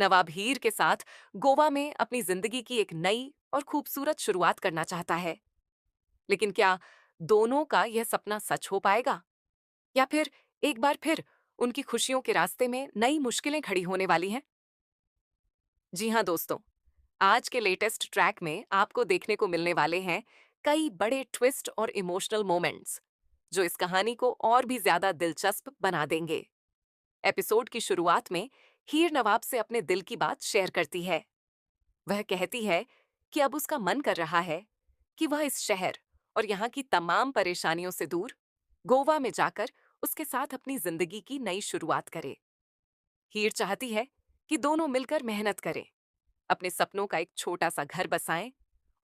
नवाब हीर के साथ गोवा में अपनी जिंदगी की एक नई और खूबसूरत शुरुआत करना चाहता है। लेकिन क्या दोनों का यह सपना सच हो पाएगा, या फिर एक बार फिर उनकी खुशियों के रास्ते में नई मुश्किलें खड़ी होने वाली हैं? जी हाँ दोस्तों, आज के लेटेस्ट ट्रैक में आपको देखने को मिलने वाले हैं कई बड़े ट्विस्ट और इमोशनल मोमेंट्स, जो इस कहानी को और भी ज्यादा दिलचस्प बना देंगे। एपिसोड की शुरुआत में हीर नवाब से अपने दिल की बात शेयर करती है। वह कहती है कि अब उसका मन कर रहा है कि वह इस शहर और यहाँ की तमाम परेशानियों से दूर गोवा में जाकर उसके साथ अपनी जिंदगी की नई शुरुआत करे। हीर चाहती है कि दोनों मिलकर मेहनत करें, अपने सपनों का एक छोटा सा घर बसाएं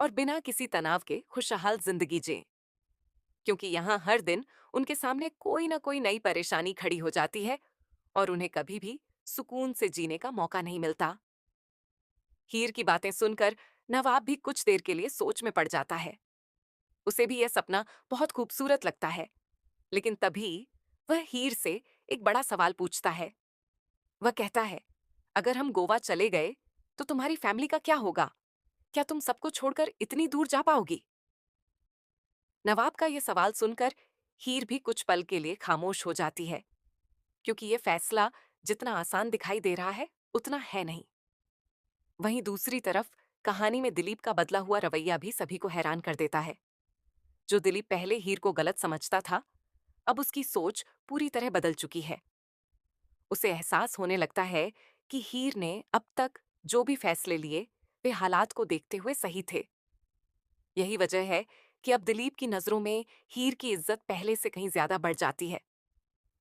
और बिना किसी तनाव के खुशहाल जिंदगी जिएं, क्योंकि यहाँ हर दिन उनके सामने कोई ना कोई नई परेशानी खड़ी हो जाती है और उन्हें कभी भी सुकून से जीने का मौका नहीं मिलता। हीर की बातें सुनकर नवाब भी कुछ देर के लिए सोच में पड़ जाता है। उसे भी यह सपना बहुत खूबसूरत लगता है, लेकिन तभी वह हीर से एक बड़ा सवाल पूछता है। वह कहता है, अगर हम गोवा चले गए तो तुम्हारी फैमिली का क्या होगा? क्या तुम सबको छोड़कर इतनी दूर जा पाओगी? नवाब का यह सवाल सुनकर हीर भी कुछ पल के लिए खामोश हो जाती है, क्योंकि यह फैसला जितना आसान दिखाई दे रहा है उतना है नहीं। वहीं दूसरी तरफ कहानी में दिलीप का बदला हुआ रवैया भी सभी को हैरान कर देता है। जो दिलीप पहले हीर को गलत समझता था, अब उसकी सोच पूरी तरह बदल चुकी है। उसे एहसास होने लगता है कि हीर ने अब तक जो भी फैसले लिए वे हालात को देखते हुए सही थे। यही वजह है कि अब दिलीप की नजरों में हीर की इज्जत पहले से कहीं ज्यादा बढ़ जाती है।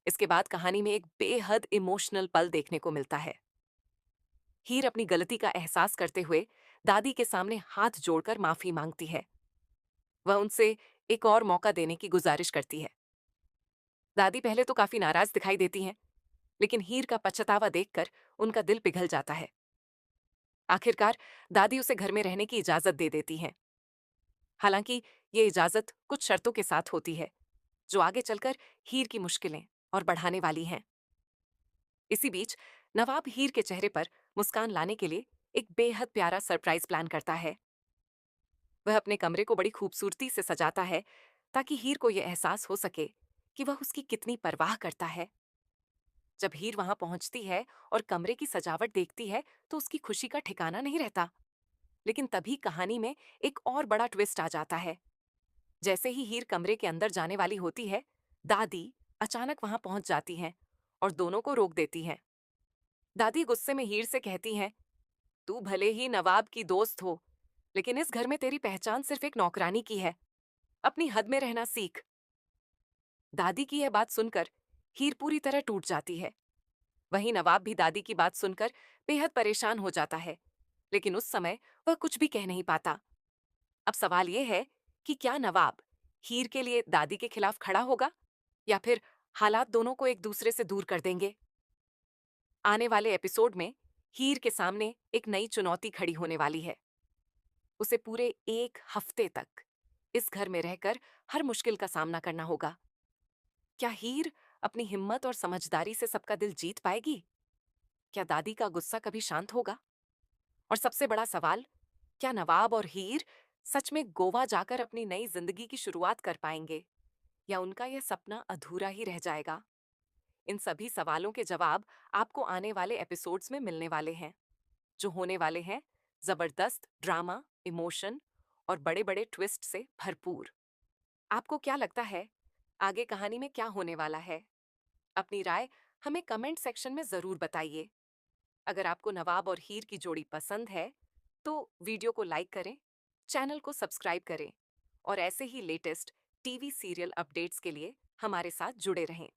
इसके बाद कहानी में एक बेहद इमोशनल पल देखने को मिलता है। हीर अपनी गलती का एहसास करते हुए दादी के सामने हाथ जोड़कर माफी मांगती है। वह उनसे एक और मौका देने की गुजारिश करती है। दादी पहले तो काफी नाराज दिखाई देती हैं, लेकिन हीर का पछतावा देखकर उनका दिल पिघल जाता है। आखिरकार दादी उसे घर में रहने की इजाजत दे देती हैं। हालांकि ये इजाजत कुछ शर्तों के साथ होती है, जो आगे चलकर हीर की मुश्किलें और बढ़ाने वाली हैं। इसी बीच नवाब हीर के चेहरे पर मुस्कान लाने के लिए एक बेहद प्यारा सरप्राइज प्लान करता है। वह अपने कमरे को बड़ी खूबसूरती से सजाता है, ताकि हीर को यह एहसास हो सके कि वह उसकी कितनी परवाह करता है। जब हीर वहां पहुंचती है और कमरे की सजावट देखती है, तो उसकी खुशी का ठिकाना नहीं रहता। लेकिन तभी कहानी में एक और बड़ा ट्विस्ट आ जाता है। जैसे ही हीर कमरे के अंदर जाने वाली होती है, दादी अचानक वहां पहुंच जाती हैं और दोनों को रोक देती हैं। दादी गुस्से में हीर से कहती हैं, तू भले ही नवाब की दोस्त हो, लेकिन इस घर में तेरी पहचान सिर्फ एक नौकरानी की है। अपनी हद में रहना सीख। दादी की यह बात सुनकर हीर पूरी तरह टूट जाती है। वहीं नवाब भी दादी की बात सुनकर बेहद परेशान हो जाता है, लेकिन उस समय वह कुछ भी कह नहीं पाता। अब सवाल यह है कि क्या नवाब हीर के लिए दादी के खिलाफ खड़ा होगा, या फिर हालात दोनों को एक दूसरे से दूर कर देंगे? आने वाले एपिसोड में हीर के सामने एक नई चुनौती खड़ी होने वाली है। उसे पूरे एक हफ्ते तक इस घर में रहकर हर मुश्किल का सामना करना होगा। क्या हीर अपनी हिम्मत और समझदारी से सबका दिल जीत पाएगी? क्या दादी का गुस्सा कभी शांत होगा? और सबसे बड़ा सवाल, क्या नवाब और हीर सच में गोवा जाकर अपनी नई जिंदगी की शुरुआत कर पाएंगे, या उनका यह सपना अधूरा ही रह जाएगा? इन सभी सवालों के जवाब आपको आने वाले एपिसोड्स में मिलने वाले हैं, जो होने वाले हैं जबरदस्त ड्रामा, इमोशन और बड़े बड़े ट्विस्ट से भरपूर। आपको क्या लगता है, आगे कहानी में क्या होने वाला है? अपनी राय हमें कमेंट सेक्शन में जरूर बताइए। अगर आपको नवाब और हीर की जोड़ी पसंद है, तो वीडियो को लाइक करें, चैनल को सब्सक्राइब करें और ऐसे ही लेटेस्ट टीवी सीरियल अपडेट्स के लिए हमारे साथ जुड़े रहें।